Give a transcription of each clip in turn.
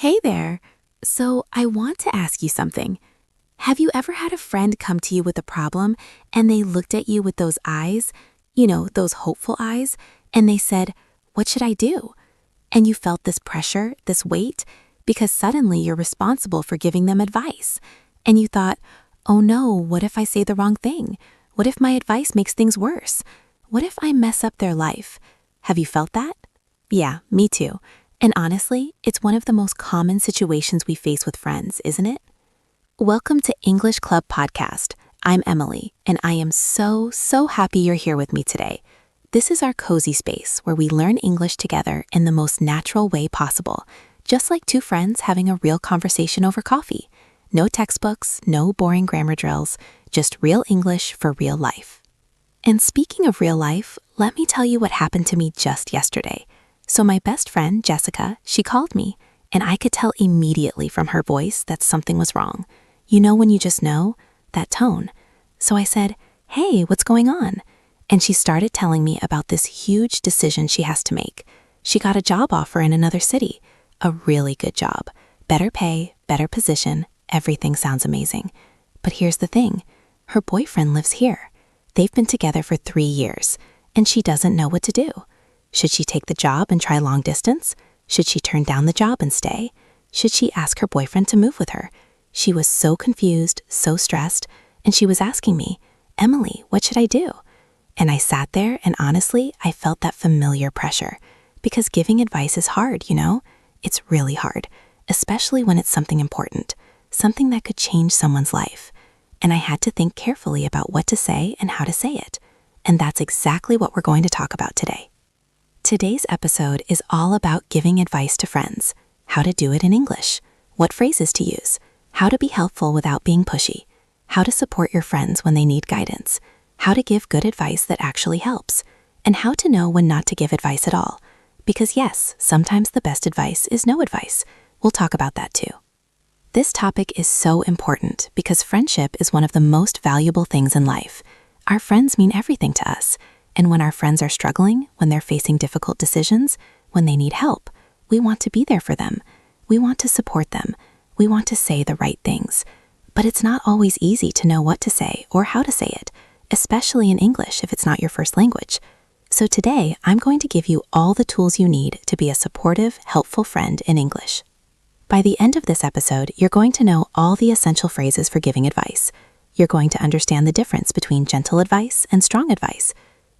Hey there. So, I want to ask you something. Have you ever had a friend come to you with a problem and they looked at you with those eyes, those hopeful eyes, and they said, "What should I do?" And you felt this pressure, this weight, because suddenly you're responsible for giving them advice. And you thought, "Oh no, what if I say the wrong thing? What if my advice makes things worse? What if I mess up their life?" Have you felt that? Yeah, me too. And honestly, it's one of the most common situations we face with friends, isn't it? Welcome to English Club Podcast. I'm Emily, and I am so happy you're here with me today. This is our cozy space where we learn English together in the most natural way possible, just like two friends having a real conversation over coffee. No textbooks, no boring grammar drills, just real English for real life. And speaking of real life, let me tell you what happened to me just yesterday. So my best friend, Jessica, she called me, and I could tell immediately from her voice that something was wrong. You know when you just know? That tone. So I said, "Hey, what's going on?" And she started telling me about this huge decision she has to make. She got a job offer in another city. A really good job. Better pay, better position, everything sounds amazing. But here's the thing. Her boyfriend lives here. They've been together for 3 years, and she doesn't know what to do. Should she take the job and try long distance? Should she turn down the job and stay? Should she ask her boyfriend to move with her? She was so confused, so stressed, and she was asking me, "Emily, what should I do?" And I sat there and honestly, I felt that familiar pressure. Because giving advice is hard, you know? It's really hard, especially when it's something important, something that could change someone's life. And I had to think carefully about what to say and how to say it. And that's exactly what we're going to talk about today. Today's episode is all about giving advice to friends, how to do it in English, what phrases to use, how to be helpful without being pushy, how to support your friends when they need guidance, how to give good advice that actually helps, and how to know when not to give advice at all. Because yes, sometimes the best advice is no advice. We'll talk about that too. This topic is so important because friendship is one of the most valuable things in life. Our friends mean everything to us. And when our friends are struggling, when they're facing difficult decisions, when they need help, we want to be there for them. We want to support them. We want to say the right things. But it's not always easy to know what to say or how to say it, especially in English if it's not your first language. So today, I'm going to give you all the tools you need to be a supportive, helpful friend in English. By the end of this episode, you're going to know all the essential phrases for giving advice. You're going to understand the difference between gentle advice and strong advice.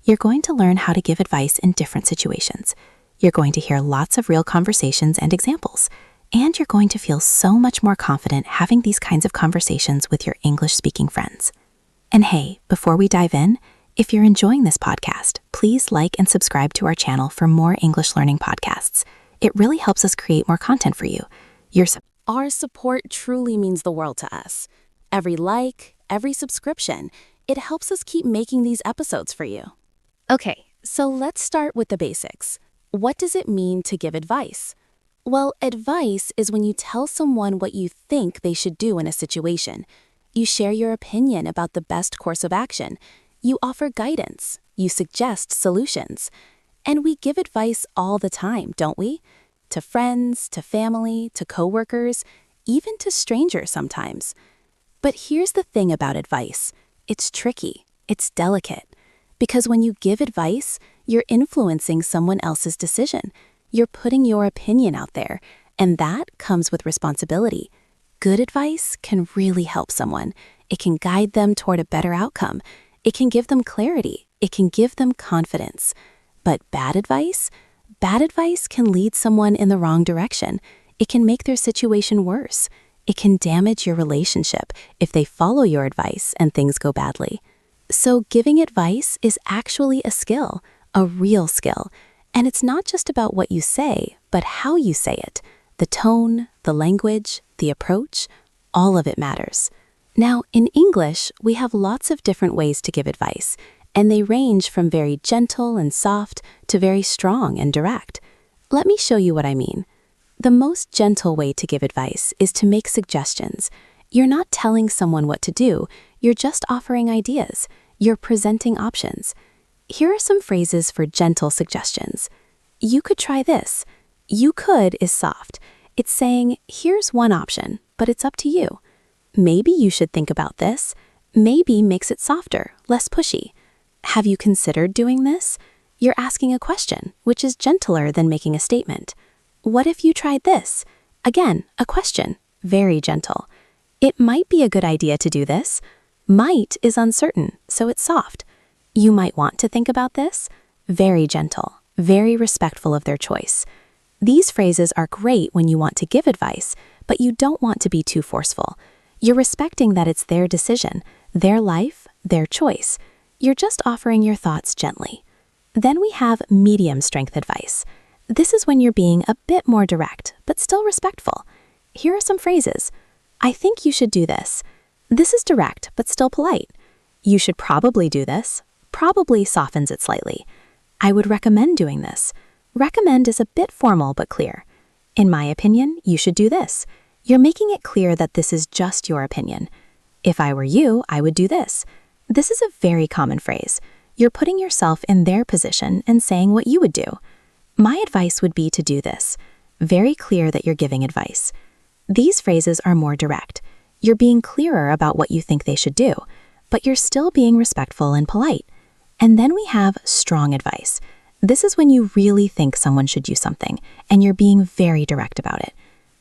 You're going to learn how to give advice in different situations. You're going to hear lots of real conversations and examples. And you're going to feel so much more confident having these kinds of conversations with your English-speaking friends. And hey, before we dive in, if you're enjoying this podcast, please like and subscribe to our channel for more English learning podcasts. It really helps us create more content for you. Our support truly means the world to us. Every like, every subscription, it helps us keep making these episodes for you. Okay, so let's start with the basics. What does it mean to give advice? Well, advice is when you tell someone what you think they should do in a situation. You share your opinion about the best course of action. You offer guidance. You suggest solutions. And we give advice all the time, don't we? To friends, to family, to coworkers, even to strangers sometimes. But here's the thing about advice. It's tricky. It's delicate. Because when you give advice, you're influencing someone else's decision. You're putting your opinion out there, and that comes with responsibility. Good advice can really help someone. It can guide them toward a better outcome. It can give them clarity. It can give them confidence. But bad advice can lead someone in the wrong direction. It can make their situation worse. It can damage your relationship if they follow your advice and things go badly. So giving advice is actually a skill, a real skill. And it's not just about what you say, but how you say it. The tone, the language, the approach, all of it matters. Now, in English, we have lots of different ways to give advice, and they range from very gentle and soft to very strong and direct. Let me show you what I mean. The most gentle way to give advice is to make suggestions. You're not telling someone what to do, you're just offering ideas. You're presenting options. Here are some phrases for gentle suggestions. You could try this. You could is soft. It's saying, here's one option, but it's up to you. Maybe you should think about this. Maybe makes it softer, less pushy. Have you considered doing this? You're asking a question, which is gentler than making a statement. What if you tried this? Again, a question, very gentle. It might be a good idea to do this. Might is uncertain, so it's soft. You might want to think about this. Very gentle, very respectful of their choice. These phrases are great when you want to give advice, but you don't want to be too forceful. You're respecting that it's their decision, their life, their choice. You're just offering your thoughts gently. Then we have medium strength advice. This is when you're being a bit more direct, but still respectful. Here are some phrases. I think you should do this. This is direct, but still polite. You should probably do this. Probably softens it slightly. I would recommend doing this. Recommend is a bit formal but clear. In my opinion, you should do this. You're making it clear that this is just your opinion. If I were you, I would do this. This is a very common phrase. You're putting yourself in their position and saying what you would do. My advice would be to do this. Very clear that you're giving advice. These phrases are more direct. You're being clearer about what you think they should do, but you're still being respectful and polite. And then we have strong advice. This is when you really think someone should do something, and you're being very direct about it.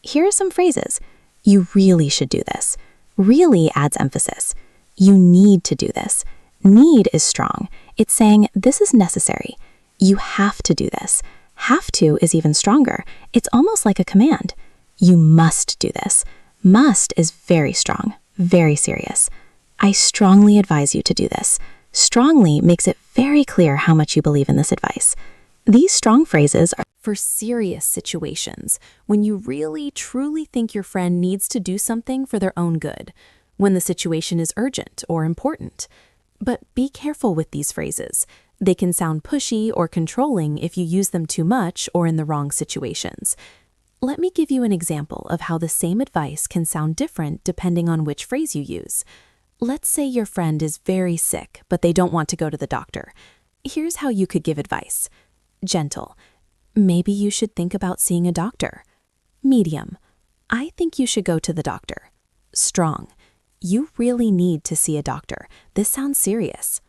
Here are some phrases. You really should do this. Really adds emphasis. You need to do this. Need is strong. It's saying this is necessary. You have to do this. Have to is even stronger. It's almost like a command. You must do this. Must is very strong, very serious. I strongly advise you to do this. Strongly makes it very clear how much you believe in this advice. These strong phrases are For serious situations, when you really, truly think your friend needs to do something for their own good, when the situation is urgent or important. But be careful with these phrases. They can sound pushy or controlling if you use them too much or in the wrong situations. Let me give you an example of how the same advice can sound different depending on which phrase you use. Let's say your friend is very sick, but they don't want to go to the doctor. Here's how you could give advice. Gentle. Maybe you should think about seeing a doctor. Medium. I think you should go to the doctor. Strong. You really need to see a doctor. This sounds serious.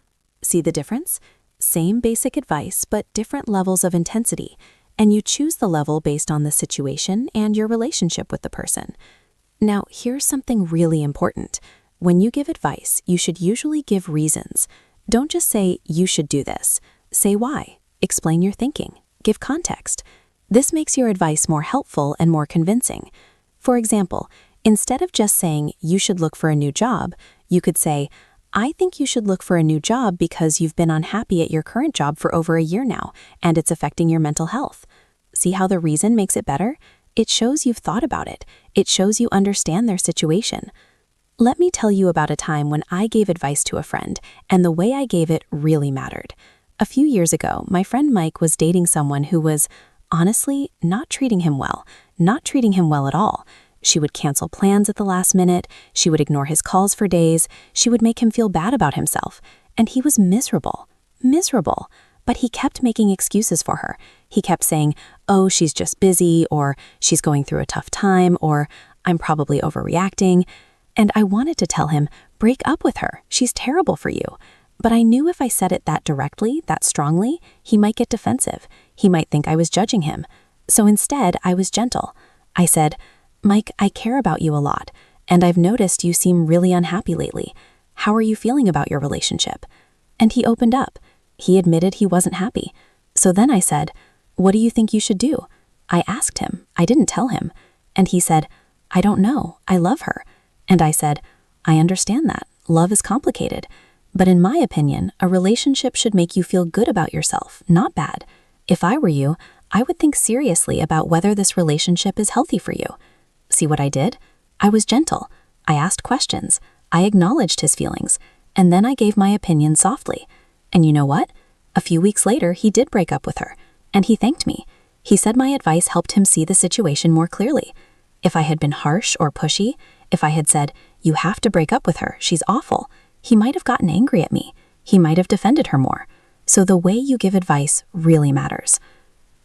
See the difference? Same basic advice, but different levels of intensity. And you choose the level based on the situation and your relationship with the person. Now, here's something really important. When you give advice, you should usually give reasons. Don't just say, you should do this. Say why. Explain your thinking. Give context. This makes your advice more helpful and more convincing. For example, instead of just saying, you should look for a new job, you could say, I think you should look for a new job because you've been unhappy at your current job for over a year now, and it's affecting your mental health. See how the reason makes it better? It shows you've thought about it. It shows you understand their situation. Let me tell you about a time when I gave advice to a friend, and the way I gave it really mattered. A few years ago, my friend Mike was dating someone who was, honestly, not treating him well at all. She would cancel plans at the last minute, she would ignore his calls for days, she would make him feel bad about himself, and he was miserable. But he kept making excuses for her. He kept saying, oh, she's just busy, or she's going through a tough time, or I'm probably overreacting. And I wanted to tell him, break up with her, she's terrible for you. But I knew if I said it that directly, that strongly, he might get defensive. He might think I was judging him. So instead, I was gentle. I said, Mike, I care about you a lot, and I've noticed you seem really unhappy lately. How are you feeling about your relationship? And he opened up. He admitted he wasn't happy. So then I said, what do you think you should do? I asked him. I didn't tell him. And he said, I don't know. I love her. And I said, I understand that. Love is complicated. But in my opinion, a relationship should make you feel good about yourself, not bad. If I were you, I would think seriously about whether this relationship is healthy for you. See what I did? I was gentle. I asked questions. I acknowledged his feelings. And then I gave my opinion softly. And you know what? A few weeks later, he did break up with her. And he thanked me. He said my advice helped him see the situation more clearly. If I had been harsh or pushy, if I had said, you have to break up with her, she's awful, he might have gotten angry at me. He might have defended her more. So the way you give advice really matters.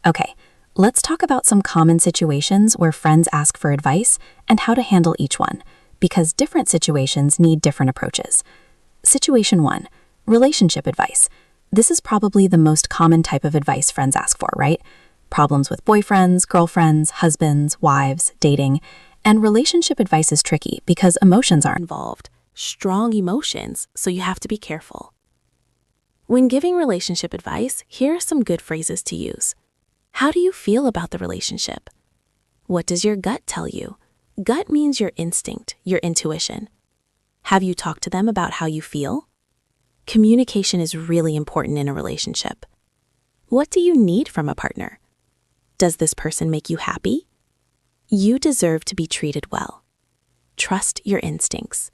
Okay, Let's talk about some common situations where friends ask for advice and how to handle each one, because different situations need different approaches. Situation 1. Relationship advice. This is probably the most common type of advice friends ask for, right? Problems with boyfriends, girlfriends, husbands, wives, dating. And relationship advice is tricky because emotions are Involved. Strong emotions, so you have to be careful. When giving relationship advice, here are some good phrases to use. How do you feel about the relationship? What does your gut tell you? Gut means your instinct, your intuition. Have you talked to them about how you feel? Communication is really important in a relationship. What do you need from a partner? Does this person make you happy? You deserve to be treated well. Trust your instincts.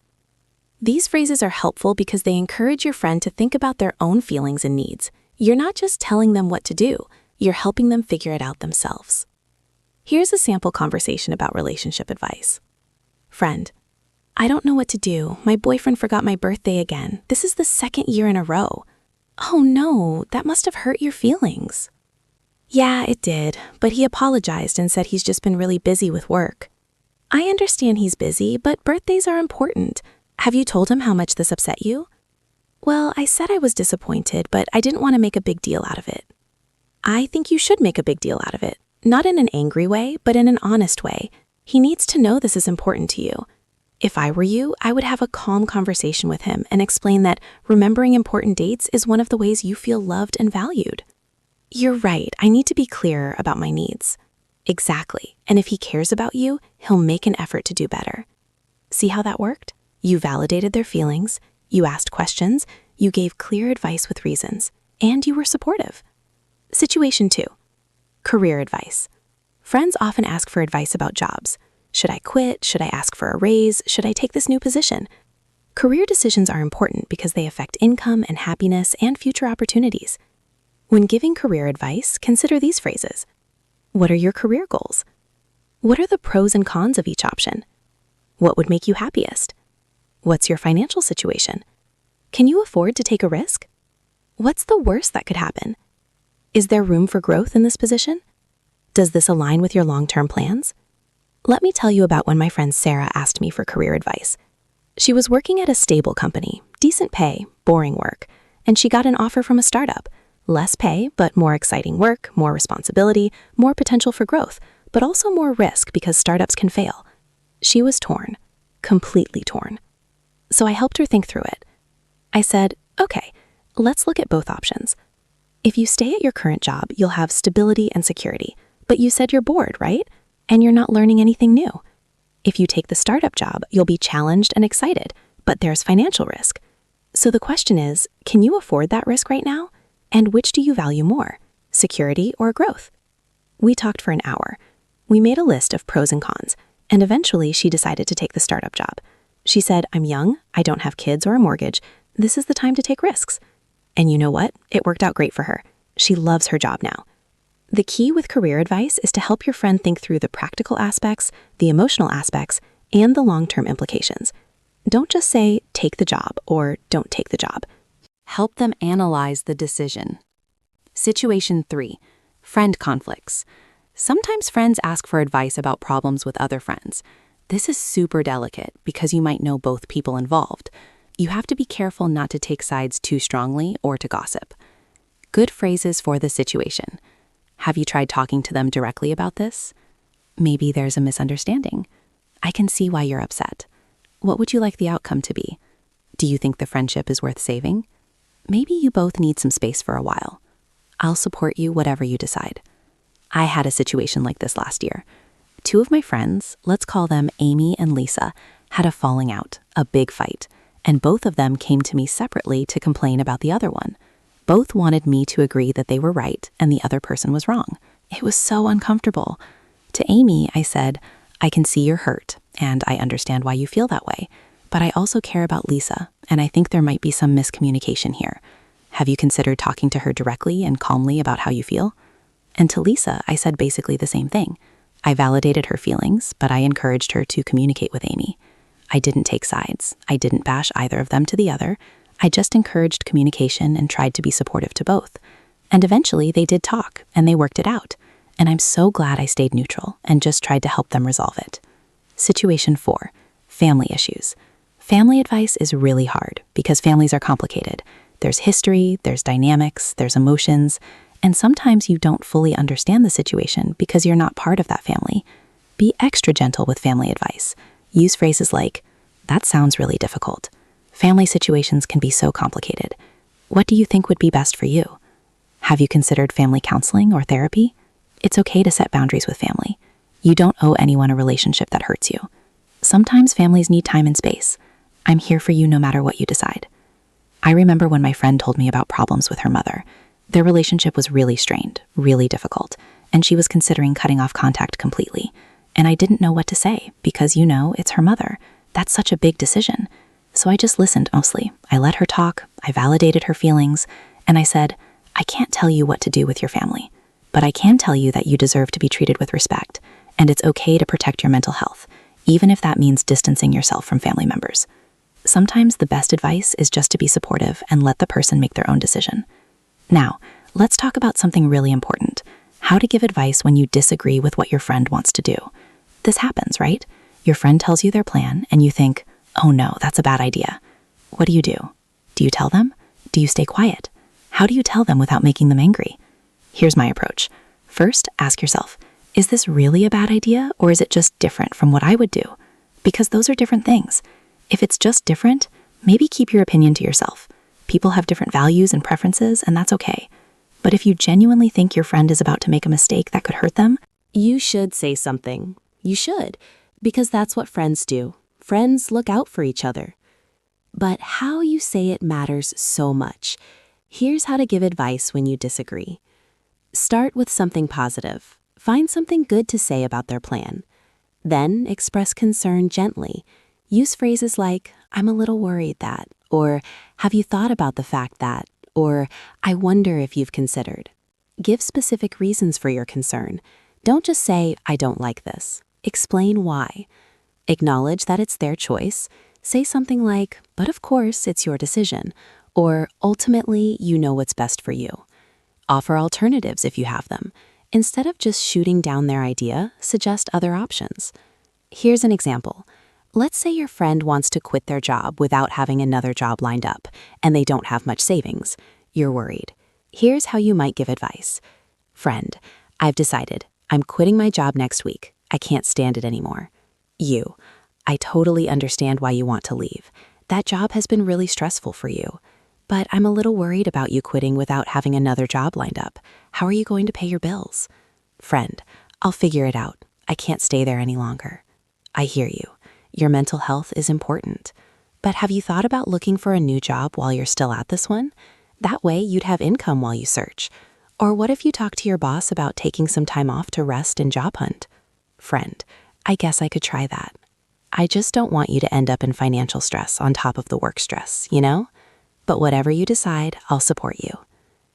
These phrases are helpful because they encourage your friend to think about their own feelings and needs. You're not just telling them what to do, you're helping them figure it out themselves. Here's a sample conversation about relationship advice. Friend, I don't know what to do. My boyfriend forgot my birthday again. This is the second year in a row. Oh no, that must have hurt your feelings. Yeah, it did, but he apologized and said he's just been really busy with work. I understand he's busy, but birthdays are important. Have you told him how much this upset you? Well, I said I was disappointed, but I didn't want to make a big deal out of it. I think you should make a big deal out of it. Not in an angry way, but in an honest way. He needs to know this is important to you. If I were you, I would have a calm conversation with him and explain that remembering important dates is one of the ways you feel loved and valued. You're right, I need to be clearer about my needs. Exactly, and if he cares about you, he'll make an effort to do better. See how that worked? You validated their feelings, you asked questions, you gave clear advice with reasons, and you were supportive. Situation 2. Career advice. Friends often ask for advice about jobs. Should I quit? Should I ask for a raise? Should I take this new position? Career decisions are important because they affect income and happiness and future opportunities. When giving career advice, consider these phrases. What are your career goals? What are the pros and cons of each option? What would make you happiest? What's your financial situation? Can you afford to take a risk? What's the worst that could happen? Is there room for growth in this position? Does this align with your long-term plans? Let me tell you about when my friend Sarah asked me for career advice. She was working at a stable company, decent pay, boring work, and she got an offer from a startup. Less pay, but more exciting work, more responsibility, more potential for growth, but also more risk because startups can fail. She was torn, completely torn. So I helped her think through it. I said, okay, let's look at both options. If you stay at your current job, you'll have stability and security, but you said you're bored, right? And you're not learning anything new. If you take the startup job, you'll be challenged and excited, but there's financial risk. So the question is, can you afford that risk right now? And which do you value more, security or growth? We talked for an hour. We made a list of pros and cons, and eventually she decided to take the startup job. She said, I'm young, I don't have kids or a mortgage. This is the time to take risks. And you know what? It worked out great for her. She loves her job now. The key with career advice is to help your friend think through the practical aspects, the emotional aspects, and the long-term implications. Don't just say, take the job, or don't take the job. Help them analyze the decision. Situation 3. Friend conflicts. Sometimes friends ask for advice about problems with other friends. This is super delicate because you might know both people involved. You have to be careful not to take sides too strongly or to gossip. Good phrases for the situation. Have you tried talking to them directly about this? Maybe there's a misunderstanding. I can see why you're upset. What would you like the outcome to be? Do you think the friendship is worth saving? Maybe you both need some space for a while. I'll support you whatever you decide. I had a situation like this last year. 2 of my friends, let's call them Amy and Lisa, had a falling out, a big fight, and both of them came to me separately to complain about the other one. Both wanted me to agree that they were right and the other person was wrong. It was so uncomfortable. To Amy, I said, I can see you're hurt, and I understand why you feel that way, but I also care about Lisa, and I think there might be some miscommunication here. Have you considered talking to her directly and calmly about how you feel? And to Lisa, I said basically the same thing. I validated her feelings, but I encouraged her to communicate with Amy. I didn't take sides. I didn't bash either of them to the other. I just encouraged communication and tried to be supportive to both. And eventually they did talk, and they worked it out. and I'm so glad I stayed neutral and just tried to help them resolve it. Situation 4. Family issues. Family advice is really hard because families are complicated. There's history, there's dynamics, there's emotions, and sometimes you don't fully understand the situation because you're not part of that family. Be extra gentle with family advice. Use phrases like, "That sounds really difficult." Family situations can be so complicated. What do you think would be best for you? Have you considered family counseling or therapy? It's okay to set boundaries with family. You don't owe anyone a relationship that hurts you. Sometimes families need time and space. I'm here for you no matter what you decide. I remember when my friend told me about problems with her mother. Their relationship was really strained, really difficult, and she was considering cutting off contact completely. And I didn't know what to say because, it's her mother. That's such a big decision. So I just listened mostly. I let her talk, I validated her feelings, and I said, "I can't tell you what to do with your family, but I can tell you that you deserve to be treated with respect, and it's okay to protect your mental health, even if that means distancing yourself from family members." Sometimes the best advice is just to be supportive and let the person make their own decision. Now, let's talk about something really important: how to give advice when you disagree with what your friend wants to do. This happens, right? Your friend tells you their plan, and you think, "Oh no, that's a bad idea." What do? Do you tell them? Do you stay quiet? How do you tell them without making them angry? Here's my approach. First, ask yourself, is this really a bad idea, or is it just different from what I would do? Because those are different things. If it's just different, maybe keep your opinion to yourself. People have different values and preferences, and that's okay. But if you genuinely think your friend is about to make a mistake that could hurt them, You should say something. You should, because that's what friends do. Friends look out for each other. But how you say it matters so much. Here's how to give advice when you disagree. Start with something positive. Find something good to say about their plan. Then express concern gently. Use phrases like, "I'm a little worried that," or "Have you thought about the fact that," or "I wonder if you've considered." Give specific reasons for your concern. Don't just say, "I don't like this." Explain why. Acknowledge that it's their choice. Say something like, "But of course, it's your decision," or "Ultimately, you know what's best for you." Offer alternatives if you have them. Instead of just shooting down their idea, suggest other options. Here's an example. Let's say your friend wants to quit their job without having another job lined up, and they don't have much savings. You're worried. Here's how you might give advice. "Friend, I've decided. I'm quitting my job next week. I can't stand it anymore." You, "I totally understand why you want to leave. That job has been really stressful for you. But I'm a little worried about you quitting without having another job lined up. How are you going to pay your bills?" Friend, "I'll figure it out. I can't stay there any longer." I hear you. Your mental health is important. But have you thought about looking for a new job while you're still at this one? That way you'd have income while you search. Or what if you talk to your boss about taking some time off to rest and job hunt? Friend, "I guess I could try that. I just don't want you to end up in financial stress on top of the work stress, But whatever you decide, I'll support you."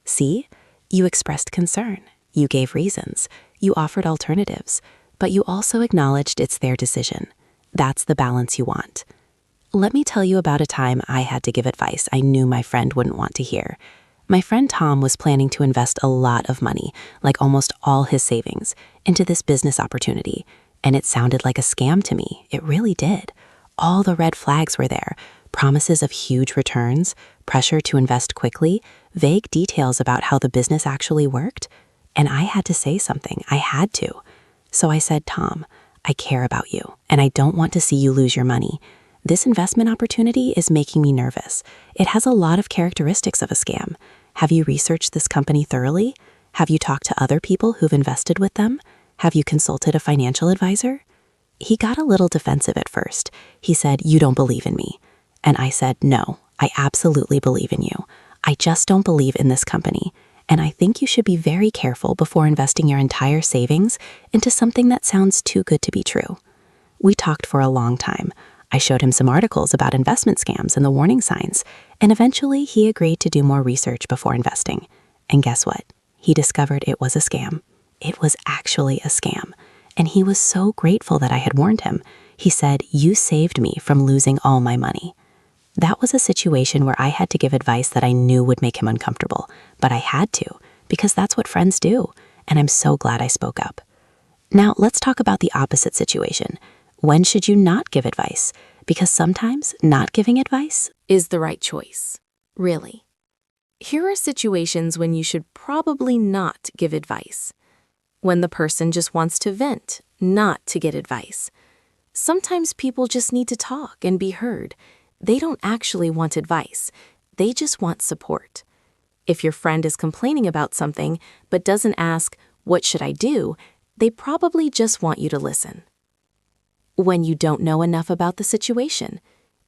See? You expressed concern. You gave reasons. You offered alternatives. But you also acknowledged it's their decision. That's the balance you want. Let me tell you about a time I had to give advice I knew my friend wouldn't want to hear. My friend Tom was planning to invest a lot of money, like almost all his savings, into this business opportunity. And it sounded like a scam to me. It really did. All the red flags were there. Promises of huge returns, pressure to invest quickly, vague details about how the business actually worked. And I had to say something. I had to. So I said, "Tom, I care about you, and I don't want to see you lose your money. This investment opportunity is making me nervous. It has a lot of characteristics of a scam. Have you researched this company thoroughly? Have you talked to other people who've invested with them? Have you consulted a financial advisor?" He got a little defensive at first. He said, "You don't believe in me." And I said, "No, I absolutely believe in you. I just don't believe in this company. And I think you should be very careful before investing your entire savings into something that sounds too good to be true." We talked for a long time. I showed him some articles about investment scams and the warning signs, and eventually he agreed to do more research before investing. And guess what? He discovered it was a scam. It was actually a scam. And he was so grateful that I had warned him. He said, "You saved me from losing all my money." That was a situation where I had to give advice that I knew would make him uncomfortable, but I had to, because that's what friends do. and I'm so glad I spoke up. Now, let's talk about the opposite situation. When should you not give advice? Because sometimes not giving advice is the right choice. Really. Here are situations when you should probably not give advice. When the person just wants to vent, not to get advice. Sometimes people just need to talk and be heard. They don't actually want advice. They just want support. If your friend is complaining about something but doesn't ask, "What should I do?" they probably just want you to listen. When you don't know enough about the situation.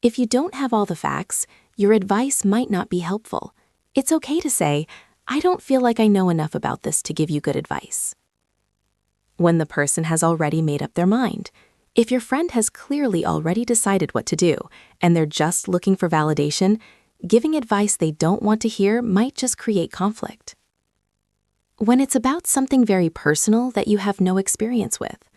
If you don't have all the facts, your advice might not be helpful. It's okay to say, "I don't feel like I know enough about this to give you good advice." When the person has already made up their mind. If your friend has clearly already decided what to do and they're just looking for validation, giving advice they don't want to hear might just create conflict. When it's about something very personal that you have no experience with.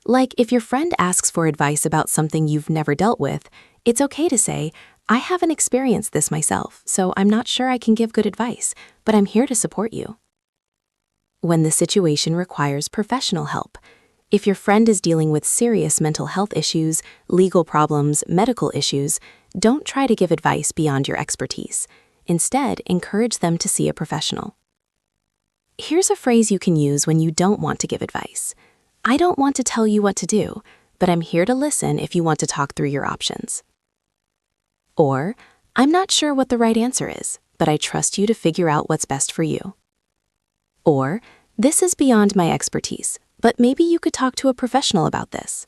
Like if your friend asks for advice about something you've never dealt with, it's okay to say, "I haven't experienced this myself, so I'm not sure I can give good advice, but I'm here to support you." When the situation requires professional help. If your friend is dealing with serious mental health issues, legal problems, medical issues, don't try to give advice beyond your expertise. Instead, encourage them to see a professional. Here's a phrase you can use when you don't want to give advice. "I don't want to tell you what to do, but I'm here to listen if you want to talk through your options." Or, "I'm not sure what the right answer is, but I trust you to figure out what's best for you." Or, "This is beyond my expertise, but maybe you could talk to a professional about this."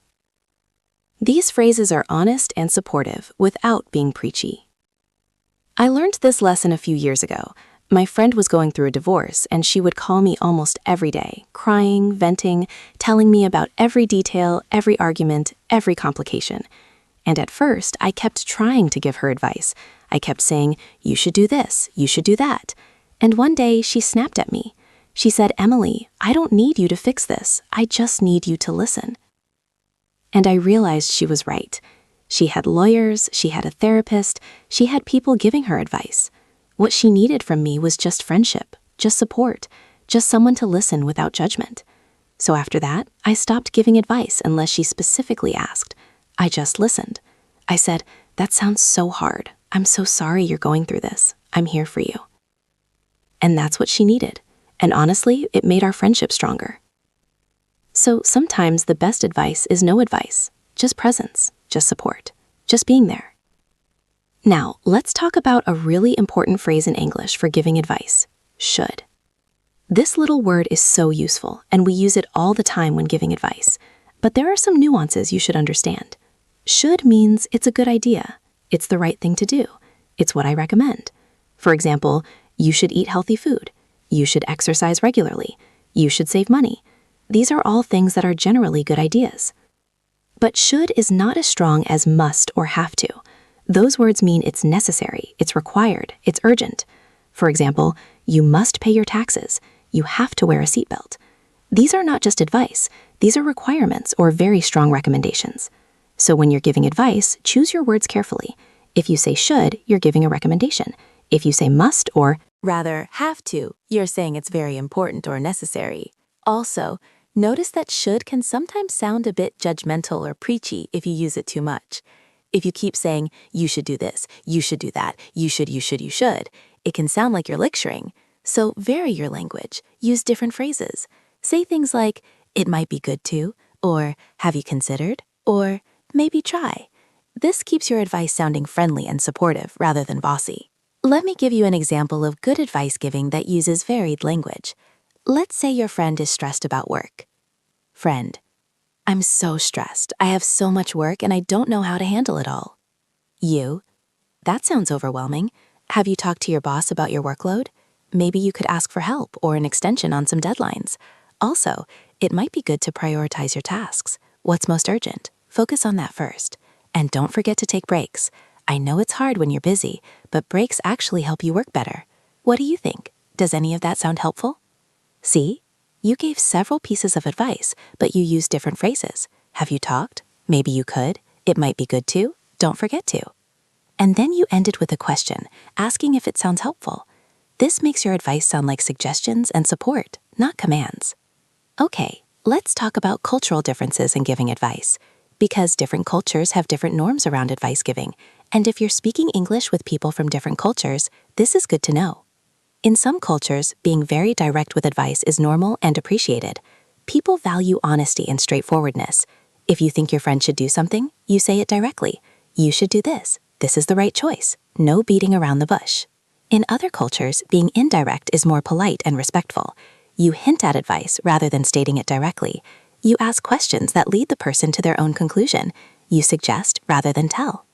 These phrases are honest and supportive without being preachy. I learned this lesson a few years ago. My friend was going through a divorce, and she would call me almost every day, crying, venting, telling me about every detail, every argument, every complication. And at first, I kept trying to give her advice. I kept saying, "You should do this, you should do that." And one day, she snapped at me. She said, "Emily, I don't need you to fix this. I just need you to listen." And I realized she was right. She had lawyers, she had a therapist, she had people giving her advice. What she needed from me was just friendship, just support, just someone to listen without judgment. So after that, I stopped giving advice unless she specifically asked. I just listened. I said, "That sounds so hard. I'm so sorry you're going through this. I'm here for you." And that's what she needed. And honestly, it made our friendship stronger. So sometimes the best advice is no advice, just presence, just support, just being there. Now, let's talk about a really important phrase in English for giving advice, should. This little word is so useful, and we use it all the time when giving advice. But there are some nuances you should understand. Should means it's a good idea. It's the right thing to do. It's what I recommend. For example, you should eat healthy food. You should exercise regularly. You should save money. These are all things that are generally good ideas. But should is not as strong as must or have to. Those words mean it's necessary, it's required, it's urgent. For example, you must pay your taxes. You have to wear a seatbelt. These are not just advice. These are requirements or very strong recommendations. So when you're giving advice, choose your words carefully. If you say should, you're giving a recommendation. If you say must or rather have to, you're saying it's very important or necessary. Also, notice that should can sometimes sound a bit judgmental or preachy if you use it too much. If you keep saying, "You should do this, you should do that, you should, it can sound like you're lecturing. So vary your language, use different phrases. Say things like, "It might be good to," or "Have you considered?" or "Maybe try." This keeps your advice sounding friendly and supportive rather than bossy. Let me give you an example of good advice giving that uses varied language. Let's say your friend is stressed about work. Friend, "I'm so stressed. I have so much work and I don't know how to handle it all." You, "That sounds overwhelming. Have you talked to your boss about your workload? Maybe you could ask for help or an extension on some deadlines. Also, it might be good to prioritize your tasks. What's most urgent? Focus on that first. And don't forget to take breaks. I know it's hard when you're busy, but breaks actually help you work better. What do you think? Does any of that sound helpful?" See? You gave several pieces of advice, but you used different phrases. Have you talked? Maybe you could. It might be good to. Don't forget to. And then you ended with a question, asking if it sounds helpful. This makes your advice sound like suggestions and support, not commands. Okay, let's talk about cultural differences in giving advice, because different cultures have different norms around advice giving, and if you're speaking English with people from different cultures, this is good to know. In some cultures, being very direct with advice is normal and appreciated. People value honesty and straightforwardness. If you think your friend should do something, you say it directly. You should do this. This is the right choice. No beating around the bush. In other cultures, being indirect is more polite and respectful. You hint at advice rather than stating it directly. You ask questions that lead the person to their own conclusion. You suggest rather than tell.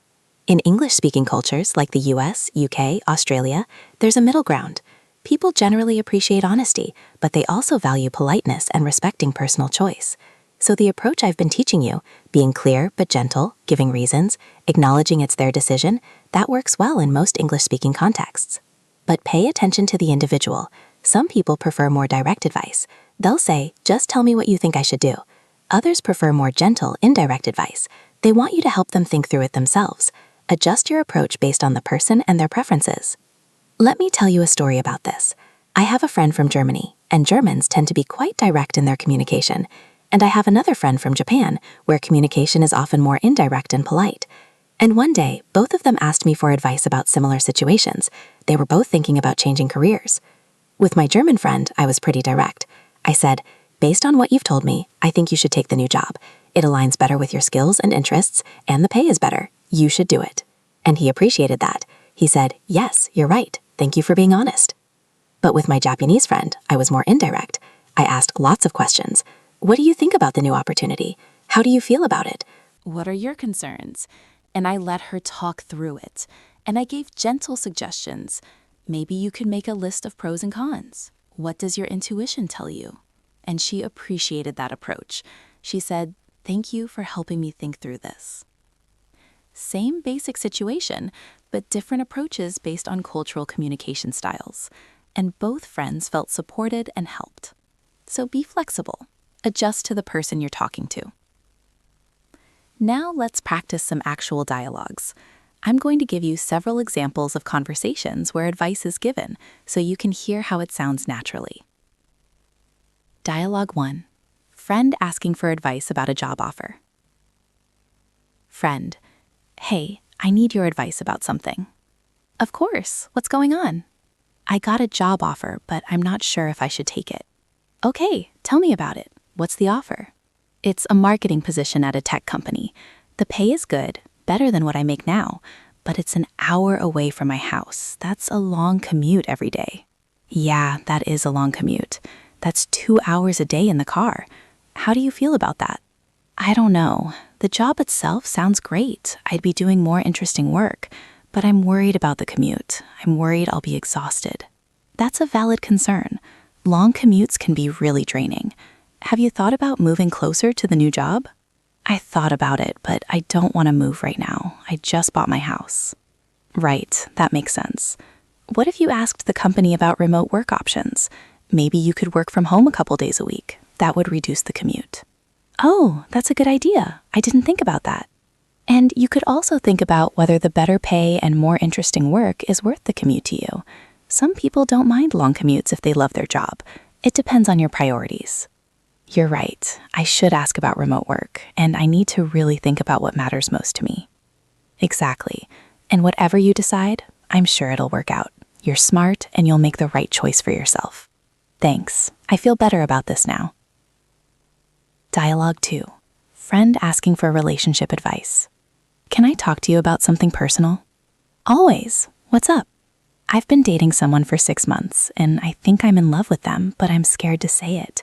In English-speaking cultures like the US, UK, Australia, there's a middle ground. People generally appreciate honesty, but they also value politeness and respecting personal choice. So the approach I've been teaching you, being clear but gentle, giving reasons, acknowledging it's their decision, that works well in most English-speaking contexts. But pay attention to the individual. Some people prefer more direct advice. They'll say, just tell me what you think I should do. Others prefer more gentle, indirect advice. They want you to help them think through it themselves. Adjust your approach based on the person and their preferences. Let me tell you a story about this. I have a friend from Germany, and Germans tend to be quite direct in their communication. And I have another friend from Japan, where communication is often more indirect and polite. And one day, both of them asked me for advice about similar situations. They were both thinking about changing careers. With my German friend, I was pretty direct. I said, based on what you've told me, I think you should take the new job. It aligns better with your skills and interests, and the pay is better. You should do it. And he appreciated that. He said, yes, you're right. Thank you for being honest. But with my Japanese friend, I was more indirect. I asked lots of questions. What do you think about the new opportunity? How do you feel about it? What are your concerns? And I let her talk through it. And I gave gentle suggestions. Maybe you could make a list of pros and cons. What does your intuition tell you? And she appreciated that approach. She said, thank you for helping me think through this. Same basic situation, but different approaches based on cultural communication styles. And both friends felt supported and helped. So be flexible. Adjust to the person you're talking to. Now let's practice some actual dialogues. I'm going to give you several examples of conversations where advice is given, so you can hear how it sounds naturally. Dialogue 1. Friend asking for advice about a job offer. Friend, hey, I need your advice about something. Of course, what's going on? I got a job offer, but I'm not sure if I should take it. Okay, tell me about it. What's the offer? It's a marketing position at a tech company. The pay is good, better than what I make now, but it's an hour away from my house. That's a long commute every day. Yeah, that is a long commute. That's 2 hours a day in the car. How do you feel about that? I don't know. The job itself sounds great. I'd be doing more interesting work, but I'm worried about the commute. I'm worried I'll be exhausted. That's a valid concern. Long commutes can be really draining. Have you thought about moving closer to the new job? I thought about it, but I don't want to move right now. I just bought my house. Right, that makes sense. What if you asked the company about remote work options? Maybe you could work from home a couple days a week. That would reduce the commute. Oh, that's a good idea. I didn't think about that. And you could also think about whether the better pay and more interesting work is worth the commute to you. Some people don't mind long commutes if they love their job. It depends on your priorities. You're right. I should ask about remote work, and I need to really think about what matters most to me. Exactly. And whatever you decide, I'm sure it'll work out. You're smart, and you'll make the right choice for yourself. Thanks. I feel better about this now. Dialogue 2. Friend asking for relationship advice. Can I talk to you about something personal? Always. What's up? I've been dating someone for 6 months, and I think I'm in love with them, but I'm scared to say it.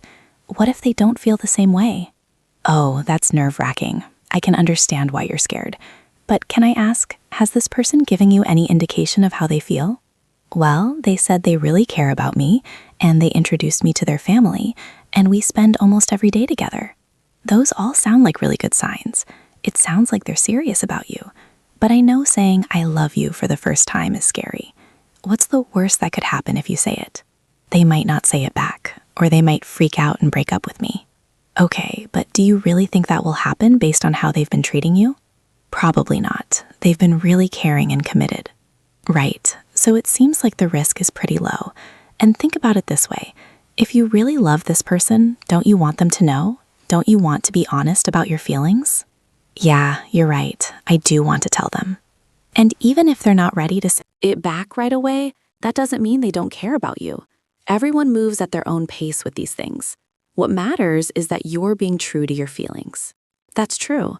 What if they don't feel the same way? Oh, that's nerve-wracking. I can understand why you're scared. But can I ask, has this person given you any indication of how they feel? Well, they said they really care about me, and they introduced me to their family, and we spend almost every day together. Those all sound like really good signs. It sounds like they're serious about you. But I know saying I love you for the first time is scary. What's the worst that could happen if you say it? They might not say it back, or they might freak out and break up with me. Okay, but do you really think that will happen based on how they've been treating you? Probably not. They've been really caring and committed. Right, so it seems like the risk is pretty low. And think about it this way. If you really love this person, don't you want them to know? Don't you want to be honest about your feelings? Yeah, you're right. I do want to tell them. And even if they're not ready to say It back right away, that doesn't mean they don't care about you. Everyone moves at their own pace with these things. What matters is that you're being true to your feelings. That's true.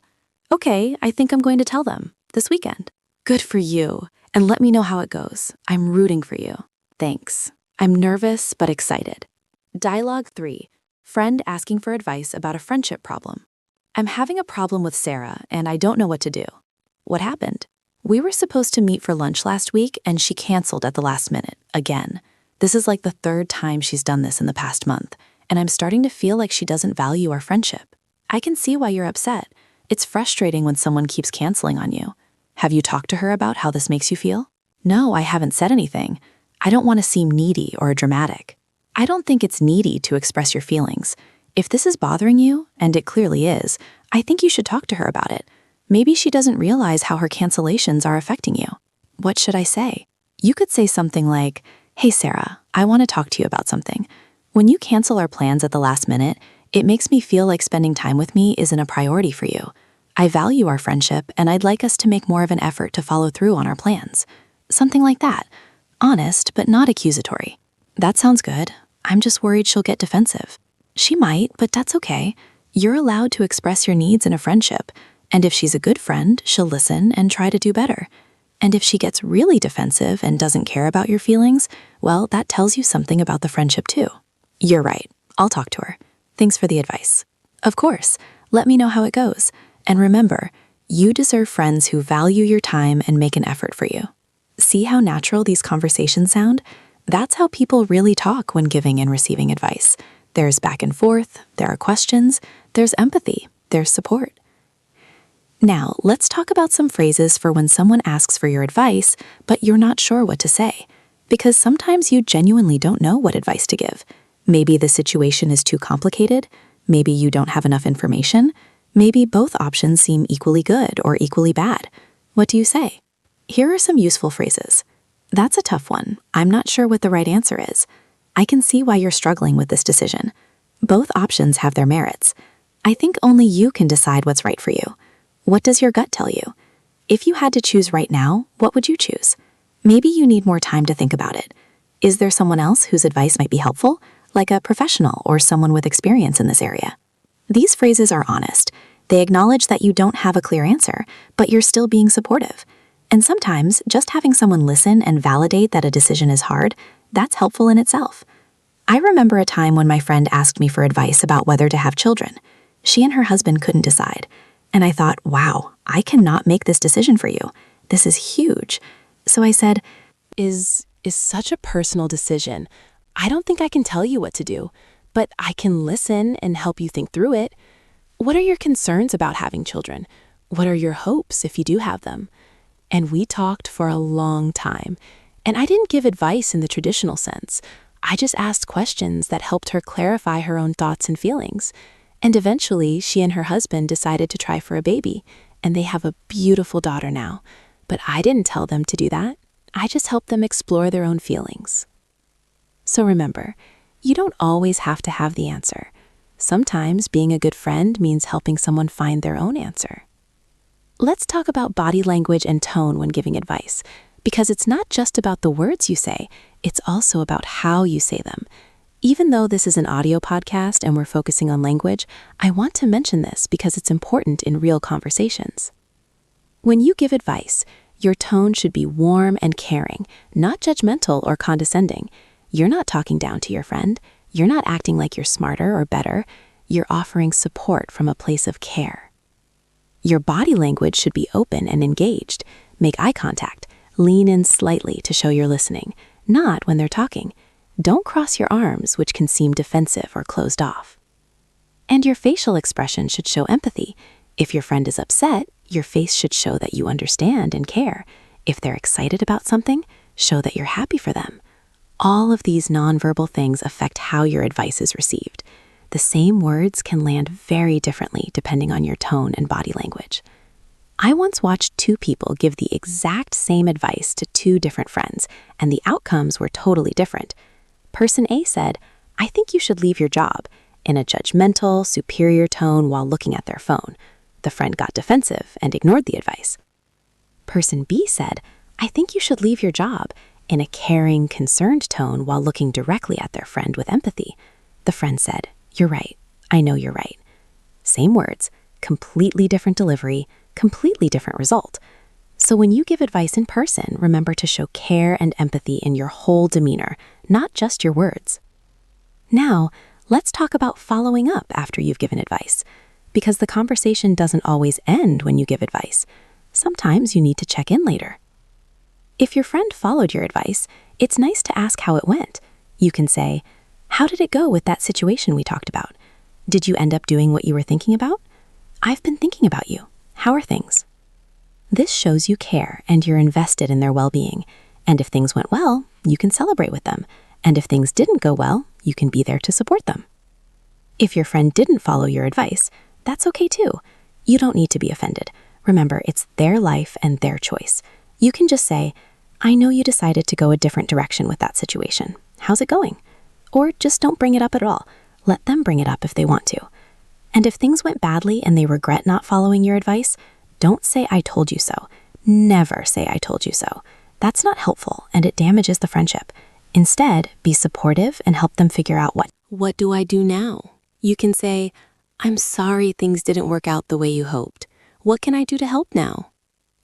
Okay, I think I'm going to tell them this weekend. Good for you. And let me know how it goes. I'm rooting for you. Thanks. I'm nervous but excited. Dialogue 3. Friend asking for advice about a friendship problem. I'm having a problem with Sarah and I don't know what to do. What happened? We were supposed to meet for lunch last week and she canceled at the last minute, again. This is like the third time she's done this in the past month, and I'm starting to feel like she doesn't value our friendship. I can see why you're upset. It's frustrating when someone keeps canceling on you. Have you talked to her about how this makes you feel? No, I haven't said anything. I don't want to seem needy or dramatic. I don't think it's needy to express your feelings. If this is bothering you, and it clearly is, I think you should talk to her about it. Maybe she doesn't realize how her cancellations are affecting you. What should I say? You could say something like, "Hey Sarah, I want to talk to you about something. When you cancel our plans at the last minute, it makes me feel like spending time with me isn't a priority for you. I value our friendship and I'd like us to make more of an effort to follow through on our plans." Something like that. Honest, but not accusatory. That sounds good. I'm just worried she'll get defensive. She might, but that's okay. You're allowed to express your needs in a friendship. And if she's a good friend, she'll listen and try to do better. And if she gets really defensive and doesn't care about your feelings, well, that tells you something about the friendship too. You're right. I'll talk to her. Thanks for the advice. Of course. Let me know how it goes. And remember, you deserve friends who value your time and make an effort for you. See how natural these conversations sound? That's how people really talk when giving and receiving advice. There's back and forth, there are questions, there's empathy, there's support. Now, let's talk about some phrases for when someone asks for your advice, but you're not sure what to say. Because sometimes you genuinely don't know what advice to give. Maybe the situation is too complicated. Maybe you don't have enough information. Maybe both options seem equally good or equally bad. What do you say? Here are some useful phrases. That's a tough one. I'm not sure what the right answer is. I can see why you're struggling with this decision. Both options have their merits. I think only you can decide what's right for you. What does your gut tell you? If you had to choose right now, what would you choose? Maybe you need more time to think about it. Is there someone else whose advice might be helpful, like a professional or someone with experience in this area? These phrases are honest. They acknowledge that you don't have a clear answer, but you're still being supportive. And sometimes, just having someone listen and validate that a decision is hard, that's helpful in itself. I remember a time when my friend asked me for advice about whether to have children. She and her husband couldn't decide. And I thought, wow, I cannot make this decision for you. This is huge. So I said, Is such a personal decision. I don't think I can tell you what to do, but I can listen and help you think through it. What are your concerns about having children? What are your hopes if you do have them? And we talked for a long time. And I didn't give advice in the traditional sense. I just asked questions that helped her clarify her own thoughts and feelings. And eventually, she and her husband decided to try for a baby, and they have a beautiful daughter now. But I didn't tell them to do that. I just helped them explore their own feelings. So remember, you don't always have to have the answer. Sometimes being a good friend means helping someone find their own answer. Let's talk about body language and tone when giving advice, because it's not just about the words you say, it's also about how you say them. Even though this is an audio podcast and we're focusing on language, I want to mention this because it's important in real conversations. When you give advice, your tone should be warm and caring, not judgmental or condescending. You're not talking down to your friend. You're not acting like you're smarter or better. You're offering support from a place of care. Your body language should be open and engaged. Make eye contact. Lean in slightly to show you're listening, not when they're talking. Don't cross your arms, which can seem defensive or closed off. And your facial expression should show empathy. If your friend is upset, your face should show that you understand and care. If they're excited about something, show that you're happy for them. All of these nonverbal things affect how your advice is received. The same words can land very differently depending on your tone and body language. I once watched two people give the exact same advice to two different friends, and the outcomes were totally different. Person A said, I think you should leave your job, in a judgmental, superior tone while looking at their phone. The friend got defensive and ignored the advice. Person B said, I think you should leave your job, in a caring, concerned tone while looking directly at their friend with empathy. The friend said, You're right. I know you're right. Same words, completely different delivery, completely different result. So when you give advice in person, remember to show care and empathy in your whole demeanor, not just your words. Now, let's talk about following up after you've given advice, because the conversation doesn't always end when you give advice. Sometimes you need to check in later. If your friend followed your advice, it's nice to ask how it went. You can say, How did it go with that situation we talked about? Did you end up doing what you were thinking about? I've been thinking about you. How are things? This shows you care and you're invested in their well-being. And if things went well, you can celebrate with them. And if things didn't go well, you can be there to support them. If your friend didn't follow your advice, that's okay too. You don't need to be offended. Remember, it's their life and their choice. You can just say, I know you decided to go a different direction with that situation. How's it going? Or just don't bring it up at all. Let them bring it up if they want to. And if things went badly and they regret not following your advice, don't say I told you so. Never say I told you so. That's not helpful and it damages the friendship. Instead, be supportive and help them figure out what do I do now? You can say, I'm sorry things didn't work out the way you hoped. What can I do to help now?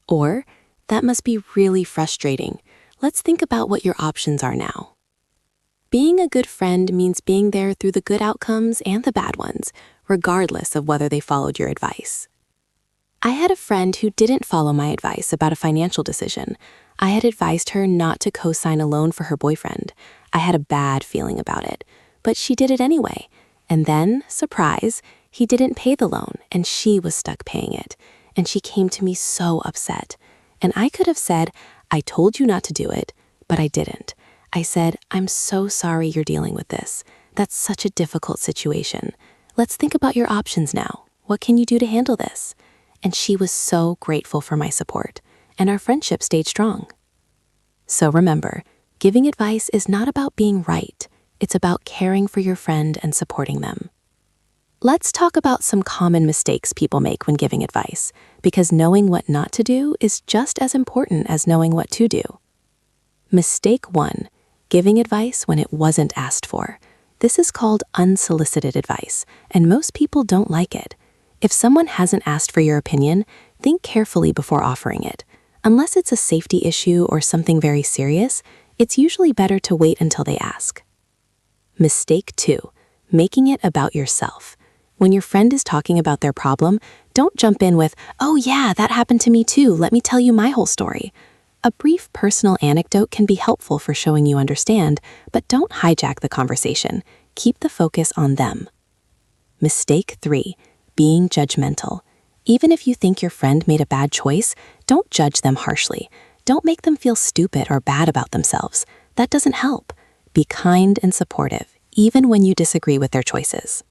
Or, that must be really frustrating. Let's think about what your options are now. Being a good friend means being there through the good outcomes and the bad ones, regardless of whether they followed your advice. I had a friend who didn't follow my advice about a financial decision. I had advised her not to co-sign a loan for her boyfriend. I had a bad feeling about it, but she did it anyway. And then, surprise, he didn't pay the loan and she was stuck paying it. And she came to me so upset. And I could have said, I told you not to do it, but I didn't. I said, I'm so sorry you're dealing with this. That's such a difficult situation. Let's think about your options now. What can you do to handle this? And she was so grateful for my support, and our friendship stayed strong. So remember, giving advice is not about being right. It's about caring for your friend and supporting them. Let's talk about some common mistakes people make when giving advice, because knowing what not to do is just as important as knowing what to do. Mistake 1, giving advice when it wasn't asked for. This is called unsolicited advice, and most people don't like it. If someone hasn't asked for your opinion, think carefully before offering it. Unless it's a safety issue or something very serious, it's usually better to wait until they ask. Mistake 2, making it about yourself. When your friend is talking about their problem, don't jump in with, oh yeah, that happened to me too, let me tell you my whole story. A brief personal anecdote can be helpful for showing you understand, but don't hijack the conversation. Keep the focus on them. Mistake 3, being judgmental. Even if you think your friend made a bad choice, don't judge them harshly. Don't make them feel stupid or bad about themselves. That doesn't help. Be kind and supportive, even when you disagree with their choices.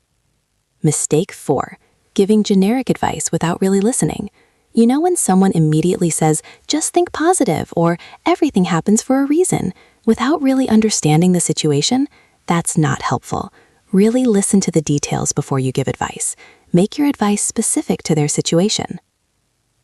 Mistake 4, giving generic advice without really listening. You know when someone immediately says, just think positive, or everything happens for a reason, without really understanding the situation? That's not helpful. Really listen to the details before you give advice. Make your advice specific to their situation.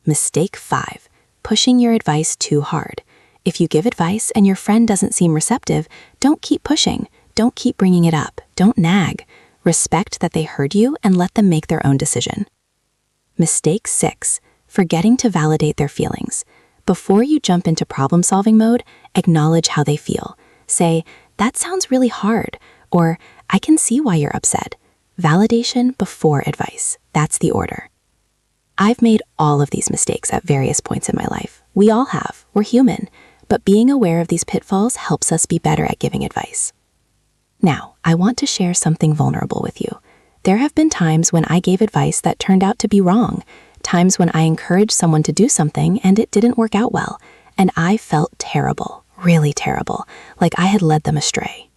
Mistake 5, pushing your advice too hard. If you give advice and your friend doesn't seem receptive, don't keep pushing. Don't keep bringing it up. Don't nag. Respect that they heard you and let them make their own decision. Mistake 6, forgetting to validate their feelings. Before you jump into problem-solving mode, acknowledge how they feel. Say, that sounds really hard, or I can see why you're upset. Validation before advice. That's the order. I've made all of these mistakes at various points in my life. We all have. We're human. But being aware of these pitfalls helps us be better at giving advice. Now, I want to share something vulnerable with you. There have been times when I gave advice that turned out to be wrong, times when I encouraged someone to do something and it didn't work out well, and I felt terrible, really terrible, like I had led them astray.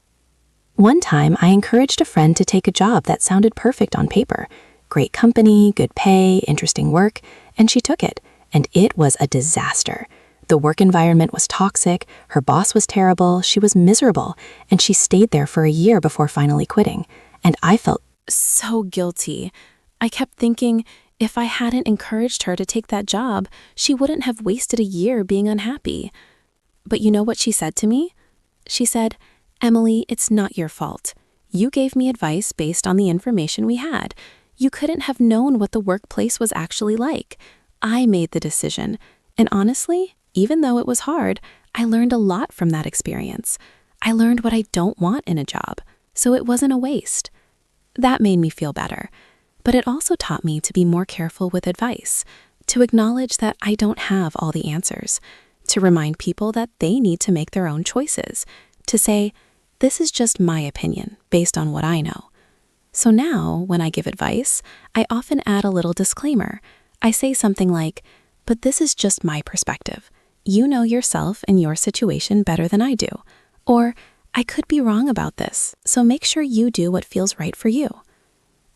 One time, I encouraged a friend to take a job that sounded perfect on paper. Great company, good pay, interesting work, and she took it, and it was a disaster. The work environment was toxic, her boss was terrible, she was miserable, and she stayed there for a year before finally quitting. And I felt So guilty. I kept thinking, if I hadn't encouraged her to take that job, she wouldn't have wasted a year being unhappy. But you know what she said to me? She said, "Emily, it's not your fault. You gave me advice based on the information we had. You couldn't have known what the workplace was actually like. I made the decision. And honestly, even though it was hard, I learned a lot from that experience. I learned what I don't want in a job, so it wasn't a waste." That made me feel better. But it also taught me to be more careful with advice, to acknowledge that I don't have all the answers, to remind people that they need to make their own choices, to say, this is just my opinion based on what I know. So now, when I give advice, I often add a little disclaimer. I say something like, but this is just my perspective. You know yourself and your situation better than I do. Or, I could be wrong about this, so make sure you do what feels right for you.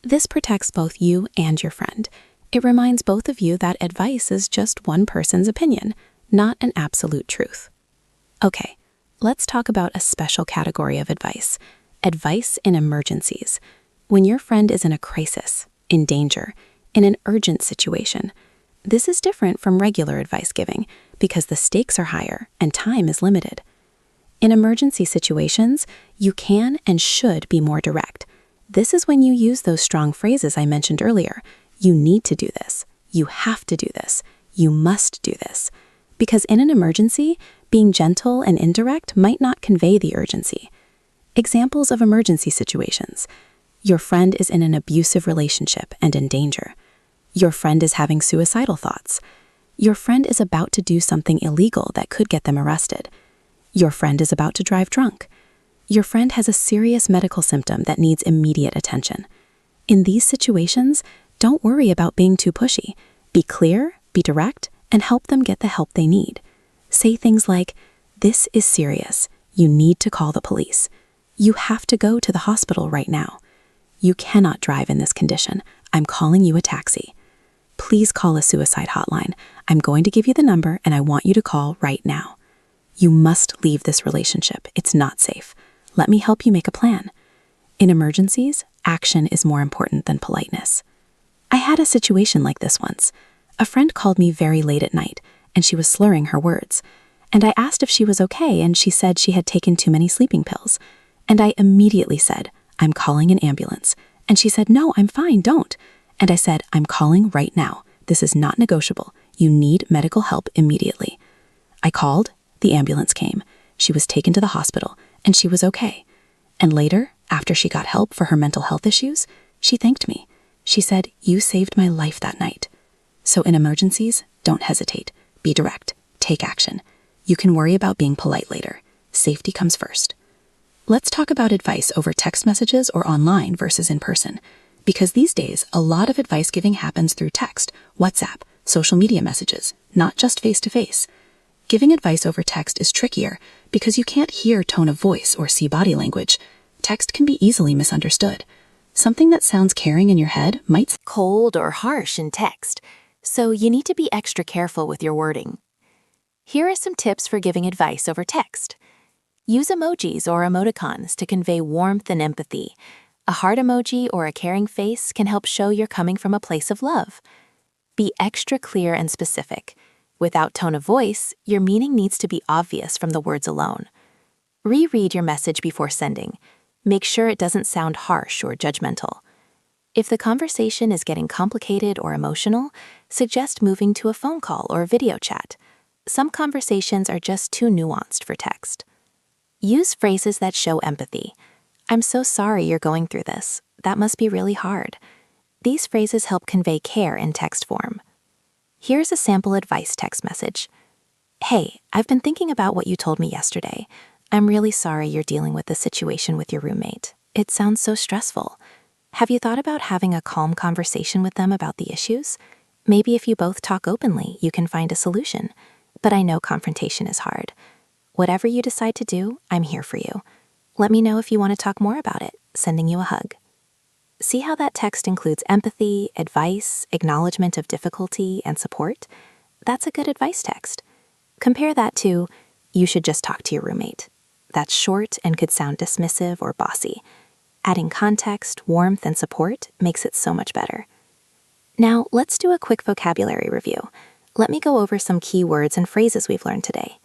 This protects both you and your friend. It reminds both of you that advice is just one person's opinion, not an absolute truth. Okay, let's talk about a special category of advice: advice in emergencies. When your friend is in a crisis, in danger, in an urgent situation. This is different from regular advice giving because the stakes are higher and time is limited. In emergency situations, you can and should be more direct. This is when you use those strong phrases I mentioned earlier. You need to do this. You have to do this. You must do this. Because in an emergency, being gentle and indirect might not convey the urgency. Examples of emergency situations. Your friend is in an abusive relationship and in danger. Your friend is having suicidal thoughts. Your friend is about to do something illegal that could get them arrested. Your friend is about to drive drunk. Your friend has a serious medical symptom that needs immediate attention. In these situations, don't worry about being too pushy. Be clear, be direct, and help them get the help they need. Say things like, "This is serious. You need to call the police. You have to go to the hospital right now. You cannot drive in this condition. I'm calling you a taxi. Please call a suicide hotline. I'm going to give you the number and I want you to call right now. You must leave this relationship. It's not safe. Let me help you make a plan." In emergencies, action is more important than politeness. I had a situation like this once. A friend called me very late at night, and she was slurring her words. And I asked if she was okay, and she said she had taken too many sleeping pills. And I immediately said, "I'm calling an ambulance." And she said, "No, I'm fine, don't." And I said, "I'm calling right now. This is not negotiable. You need medical help immediately." I called, the ambulance came. She was taken to the hospital, and she was okay. And later, after she got help for her mental health issues, she thanked me. She said, "You saved my life that night." So in emergencies, don't hesitate. Be direct. Take action. You can worry about being polite later. Safety comes first. Let's talk about advice over text messages or online versus in person. Because these days, a lot of advice giving happens through text, WhatsApp, social media messages, not just face-to-face. Giving advice over text is trickier because you can't hear tone of voice or see body language. Text can be easily misunderstood. Something that sounds caring in your head might sound Cold or harsh in text, so you need to be extra careful with your wording. Here are some tips for giving advice over text. Use emojis or emoticons to convey warmth and empathy. A heart emoji or a caring face can help show you're coming from a place of love. Be extra clear and specific. Without tone of voice, your meaning needs to be obvious from the words alone. Reread your message before sending. Make sure it doesn't sound harsh or judgmental. If the conversation is getting complicated or emotional, suggest moving to a phone call or video chat. Some conversations are just too nuanced for text. Use phrases that show empathy. "I'm so sorry you're going through this. That must be really hard." These phrases help convey care in text form. Here's a sample advice text message. "Hey, I've been thinking about what you told me yesterday. I'm really sorry you're dealing with the situation with your roommate. It sounds so stressful. Have you thought about having a calm conversation with them about the issues? Maybe if you both talk openly, you can find a solution. But I know confrontation is hard. Whatever you decide to do, I'm here for you. Let me know if you want to talk more about it. Sending you a hug." See how that text includes empathy, advice, acknowledgement of difficulty, and support? That's a good advice text. Compare that to, you should just talk to your roommate. That's short and could sound dismissive or bossy. Adding context, warmth, and support makes it so much better. Now, let's do a quick vocabulary review. Let me go over some key words and phrases we've learned today.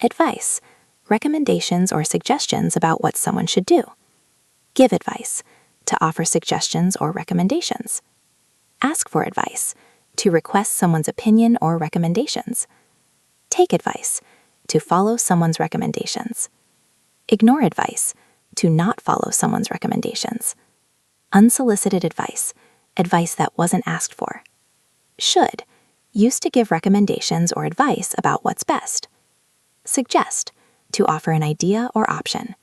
Advice, recommendations or suggestions about what someone should do. Give advice, to offer suggestions or recommendations. Ask for advice, to request someone's opinion or recommendations. Take advice, to follow someone's recommendations. Ignore advice, to not follow someone's recommendations. Unsolicited advice, advice that wasn't asked for. Should, used to give recommendations or advice about what's best. Suggest, to offer an idea or option.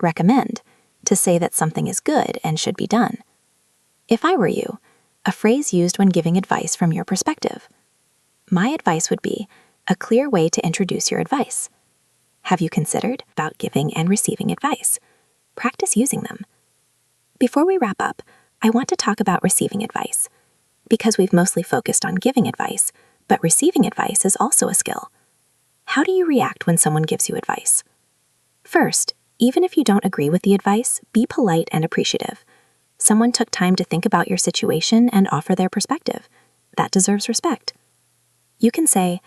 Recommend, to say that something is good and should be done. If I were you, a phrase used when giving advice from your perspective. My advice would be a clear way to introduce your advice. Have you considered about giving and receiving advice? Practice using them. Before we wrap up, I want to talk about receiving advice. Because we've mostly focused on giving advice, but receiving advice is also a skill. How do you react when someone gives you advice? First, even if you don't agree with the advice, be polite and appreciative. Someone took time to think about your situation and offer their perspective. That deserves respect. You can say,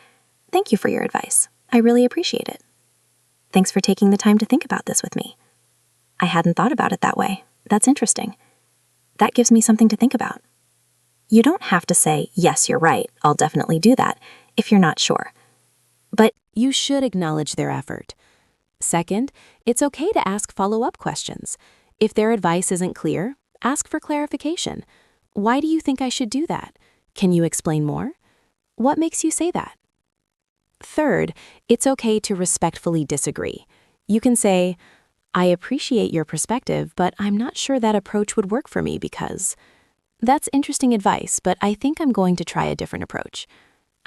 "Thank you for your advice. I really appreciate it. Thanks for taking the time to think about this with me. I hadn't thought about it that way. That's interesting. That gives me something to think about." You don't have to say, "Yes, you're right, I'll definitely do that," if you're not sure. But You should acknowledge their effort. Second, it's okay to ask follow-up questions. If their advice isn't clear, ask for clarification. Why do you think I should do that? Can you explain more? What makes you say that? Third, it's okay to respectfully disagree. You can say, "I appreciate your perspective, but I'm not sure that approach would work for me because..." That's interesting advice, but I think I'm going to try a different approach.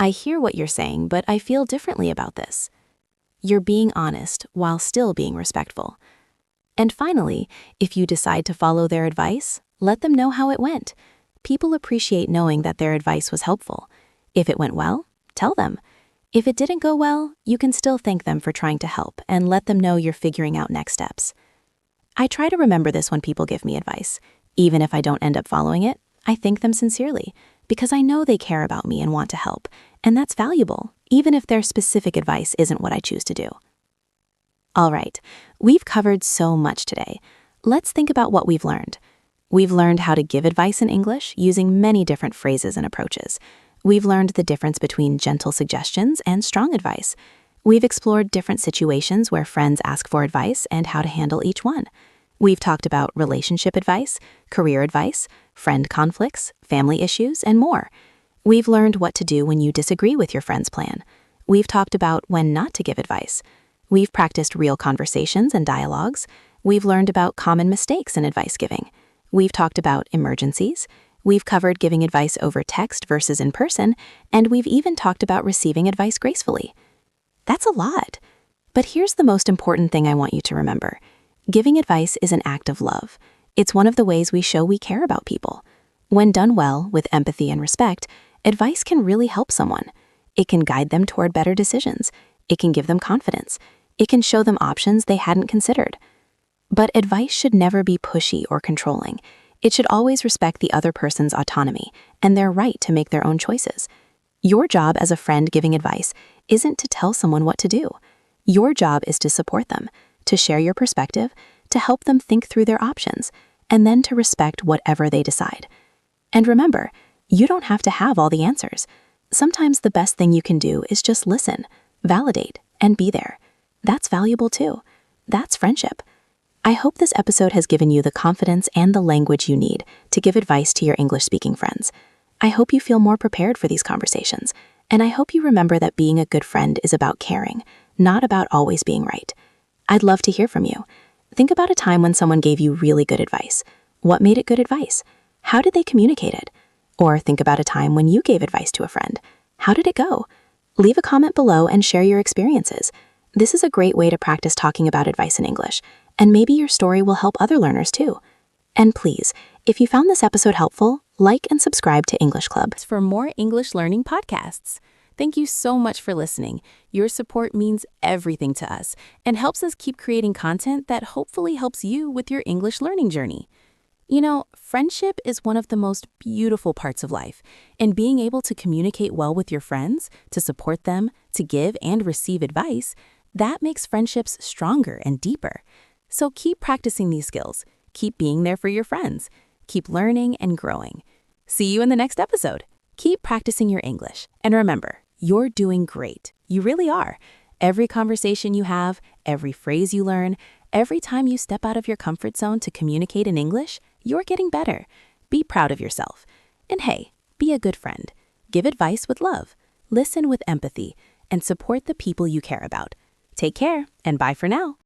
I hear what you're saying, but I feel differently about this. You're being honest while still being respectful. And finally, if you decide to follow their advice, let them know how it went. People appreciate knowing that their advice was helpful. If it went well, tell them. If it didn't go well, you can still thank them for trying to help and let them know you're figuring out next steps. I try to remember this when people give me advice. Even if I don't end up following it, I thank them sincerely because I know they care about me and want to help, and that's valuable, even if their specific advice isn't what I choose to do. All right, we've covered so much today. Let's think about what we've learned. We've learned how to give advice in English using many different phrases and approaches. We've learned the difference between gentle suggestions and strong advice. We've explored different situations where friends ask for advice and how to handle each one. We've talked about relationship advice, career advice, friend conflicts, family issues, and more. We've learned what to do when you disagree with your friend's plan. We've talked about when not to give advice. We've practiced real conversations and dialogues. We've learned about common mistakes in advice giving. We've talked about emergencies. We've covered giving advice over text versus in person, and we've even talked about receiving advice gracefully. That's a lot. But here's the most important thing I want you to remember. Giving advice is an act of love. It's one of the ways we show we care about people. When done well, with empathy and respect, advice can really help someone. It can guide them toward better decisions. It can give them confidence. It can show them options they hadn't considered. But advice should never be pushy or controlling. It should always respect the other person's autonomy and their right to make their own choices. Your job as a friend giving advice isn't to tell someone what to do. Your job is to support them, to share your perspective, to help them think through their options, and then to respect whatever they decide. And remember, you don't have to have all the answers. Sometimes the best thing you can do is just listen, validate, and be there. That's valuable too. That's friendship. I hope this episode has given you the confidence and the language you need to give advice to your English-speaking friends. I hope you feel more prepared for these conversations, and I hope you remember that being a good friend is about caring, not about always being right. I'd love to hear from you. Think about a time when someone gave you really good advice. What made it good advice? How did they communicate it? Or think about a time when you gave advice to a friend. How did it go? Leave a comment below and share your experiences. This is a great way to practice talking about advice in English, and maybe your story will help other learners too. And please, if you found this episode helpful, like and subscribe to English Club For more English learning podcasts. Thank you so much for listening. Your support means everything to us and helps us keep creating content that hopefully helps you with your English learning journey. You know, friendship is one of the most beautiful parts of life, and being able to communicate well with your friends, to support them, to give and receive advice, that makes friendships stronger and deeper. So keep practicing these skills. Keep being there for your friends. Keep learning and growing. See you in the next episode. Keep practicing your English. And remember, you're doing great. You really are. Every conversation you have, every phrase you learn, every time you step out of your comfort zone to communicate in English, you're getting better. Be proud of yourself. And hey, be a good friend. Give advice with love. Listen with empathy and support the people you care about. Take care and bye for now.